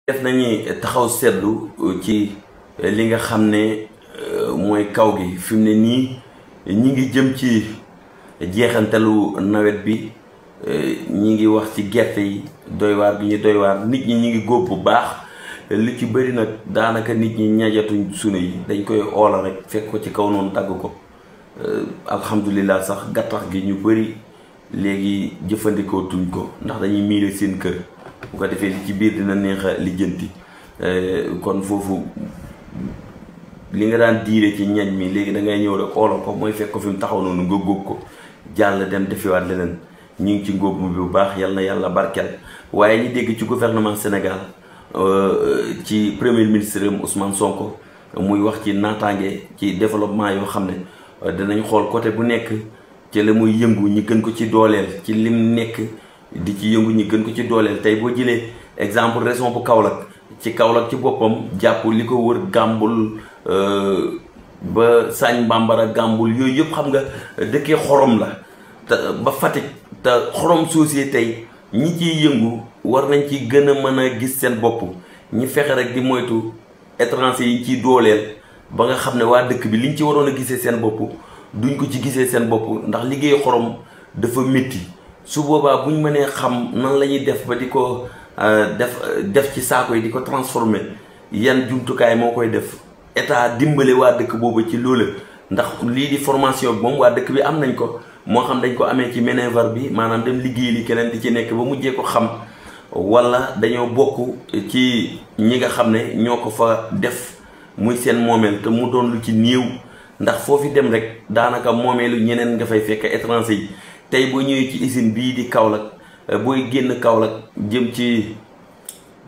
def nañu taxaw seetlu ci li nga xam ne mooy kaw gi fi mu ne nii ñi ngi jëm ci jeexantalu nawet bi ñi ngi wax ci gerte yi doy waar bi ñu doy waar nit ñi ñi ngi góob bu baax li ci bëri nag daanaka nit ñi ñajatuñ sunu yi dañ koy oola rek fekk ko ci kaw noonu tàgg ko alhamdulilah sax gattax gi ñu bëri léegi jëfandikoo tuñ ko ndax dañuy miire seen kër bu ko defee li ci biir dina neex a lijjanti kon foofu li nga daan diire ci ñañ mi léegi da ngay ñëw rek xoolal ko mooy fekk ko fi mu taxaw noonu nga góob ko jàll dem defiwaat leneen ñu ngi ci ngóob mu bu baax yal na yàlla barkeel waaye ñu dégg ci gouvernement Sénégal ci premier ministre Ousmane Sonko muy wax ci naataange ci développement yoo xam ne danañ xool côté bu nekk ci la muy yëngu ñi gën ko ci dooleel ci lim nekk di ci yëngu ñi gën ko ci dooleel tey boo jëlee exemple région bu Kaolack ci boppam jàpp li ko wër Gàmbul ba Sagne Bambara Gàmbul yooyu yëpp xam nga dëkkee xorom la te ba Fatick te xorom société tey ñi ciy yëngu war nañ ci gën a mën a gis seen bopp ñi fexe rek di moytu étranger yi ciy dooleel ba nga xam ne waa dëkk bi liñ ci waroon a gisee seen bopp duñ ko ci gisee seen bopp ndax liggéey xorom dafa métti su boobaa buñ mënee xam nan la ñuy def ba di ko def ci saako yi di ko transformer yan jumtukaay moo koy def état dimbale waa dëkk boobu ci loolu ndax lii di formation bi moom waa dëkk bi am nañ ko moo xam dañ ko amee ci main-d'œuvre bi maanaam dem liggéey li keneen di ci nekk ba mujjee ko xam wala dañoo bokk ci ñi nga xam ne ñoo ko fa def muy seen moomeel te mu doon lu ci néew ndax foofu dem rek daanaka moomeelu ñeneen nga fay fekk étranger yi tey boo ñëwee ci usine bii di Kaolack booy génn Kaolack jëm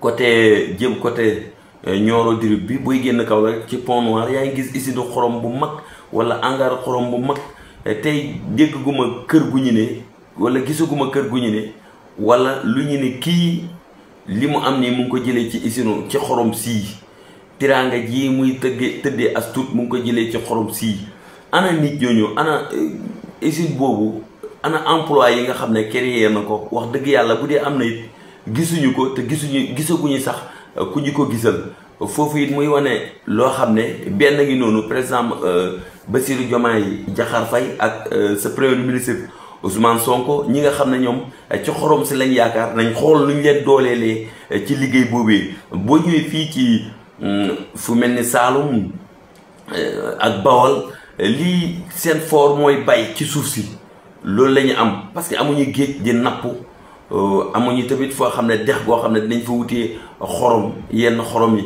côté Nioro du Rip bi booy génn Kaolack ci Pont Noir yaa ngi gis usine xorom bu mag wala hangar xorom bu mag tey dégguma kër gu ñu ne wala gisaguma kër gu ñu ne wala lu ñu ne kii li mu am nii mu ngi ko jëlee ci usine ci xorom sii tiraanga ji muy tëddee as tuut mu ngi ko jëlee ci xorom sii ana nit ñooñu ana usine boobu ana emploi yi nga xam ne créé na ko wax dëgg yàlla bu dee am na it gisuñu ko te gisaguñu sax ku ñu ko gisal foofu it muy wane loo xam ne benn ngi noonu président Bassirou Diomaye Diakhar Faye ak sa premier ministre Ousmane Sonko ñi nga xam ne ñoom ci xorom si lañ yaakaar nañ xool nuñ leen dooleelee ci liggéey boobee boo ñëwee fii ci fu mel ni Saalum ak Bawol lii seen fort mooy bay ci suuf si loolu la ñu am parce que amuñu géej di napp amuñu tamit foo xam ne dex goo xam ne dinañ fa wutee xorom yenn xorom yi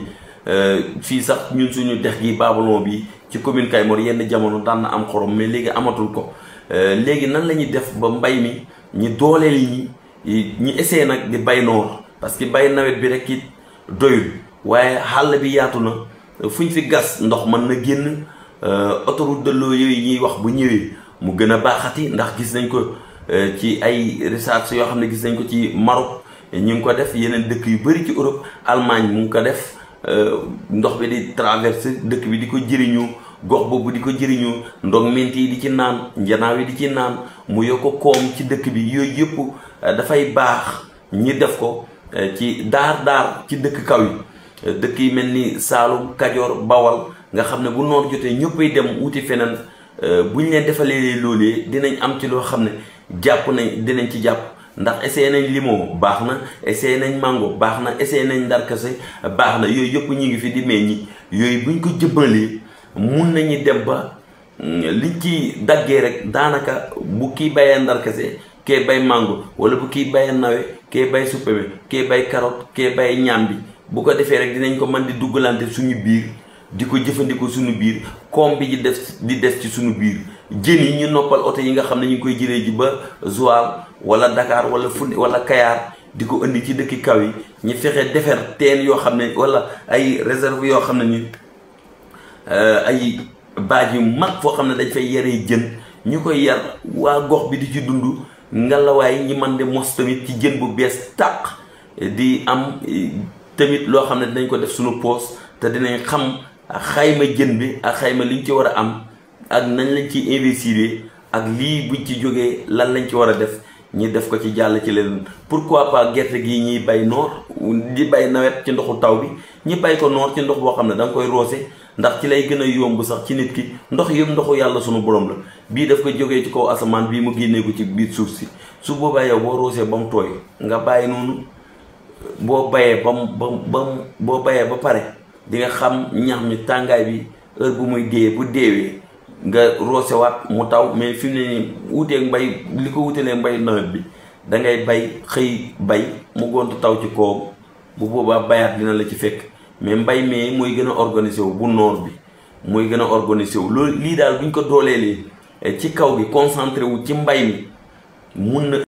fii sax ñun suñu dex gi Babalon bi ci commune Kaymoor yenn jamono daan na am xorom mais léegi amatul ko léegi nan la ñuy def ba mbay mi ñi dooleel ñi essayé nag di bay noor parce que bay nawet bi rek it doyul waaye xàll bi yaatu na fuñ fi gas ndox mën na génn autoroute de l'eau yooyu ñuy wax bu ñëwee mu gën a baaxati ndax gis nañ ko ci ay recherche yoo xam ne gis nañ ko ci Maroc ñu ngi ko def yeneen dëkk yu bëri ci Europe Allemagne mu ngi ko def ndox bi di traversé dëkk bi di ko jëriñu gox boobu di ko jëriñu ndog ment yi di ci naan njanaaw yi di ci naan mu yokk koom ci dëkk bi yooyu yëpp dafay baax ñi def ko ci daar ci dëkk kaw yi dëkk yi mel ni Saalum Kajoor Bawal nga xam ne bu noor jotee ñëppay dem wuti feneen bu ñu leen defalee loolee dinañ am ci loo xam ne dinañ ci jàpp ndax essayé nañ limon baax na essayé nañ mango baax na essayé nañ ndarkase baax na yooyu yëpp ñu ngi fi di meññi yooyu buñ ko jëmbalee mun nañu dem ba liñ ci daggee rek daanaka bu kii bayee ndarkase kee bay mango wala bu kii bayee nawe kee bay suppame kee bay carotte kee bay ñambi bu ko defee rek dinañ ko mën di duggalante suñu biir di ko jëfandikoo suñu biir koom bi di des ci suñu biir jën yi ñu noppal oto yi nga xam ne ñu ngi koy jëlee ji ba Joal wala Dakar wala Foundiougne wala Kayar di ko indi ci dëkki kaw yi ñu fexe defar teen yoo xam ne wala ay réserve yoo xam ne ni ay baaj yu mag foo xam ne dañ fay yaree jën ñu koy yar waa gox bi di ci dund ngalawaay ñi man de mos tamit ci jën bu bees tàq di am tamit loo xam ne dinañ ko def suñu poos te dinañ xam xayma jën bi ak xayma liñ ci war a am ak nañ lañ ci investir ak lii buñ ci jógee lan lañ ci war a def ñi def ko ci jàll ci leen. pourquoi pas gerte gii ñiy bay noor di bay nawet ci ndoxu taw bi ñi bay ko noor ci ndox boo xam ne da nga koy roose ndax ci lay gën a yomb sax ci nit ki. ndox yëpp ndoxu yàlla sunu borom la, bii daf ko jógee ci kaw asamaan bii mu génnee ko ci biir suuf si. su boobaa yow boo roosee ba mu tooy nga bàyyi noonu, boo bayee boo bayee ba pare di nga xam ñax mi tàngaay bi heure bu muy dee bu deewee nga roosewaat mu taw. mais fi mu ne nii wuuteeg mbay li ko wutelee mbay nawet bi da ngay bay xëy bay mu gont taw ci kawam, bu boobaa bayaat dina la ci fekk. mais mbay mi mooy gën a organisé wu bu noor bi mooy gën a organisé wu. loolu lii daal buñ ko dooleelee ci kaw gi concentré wu ci mbay mi mun na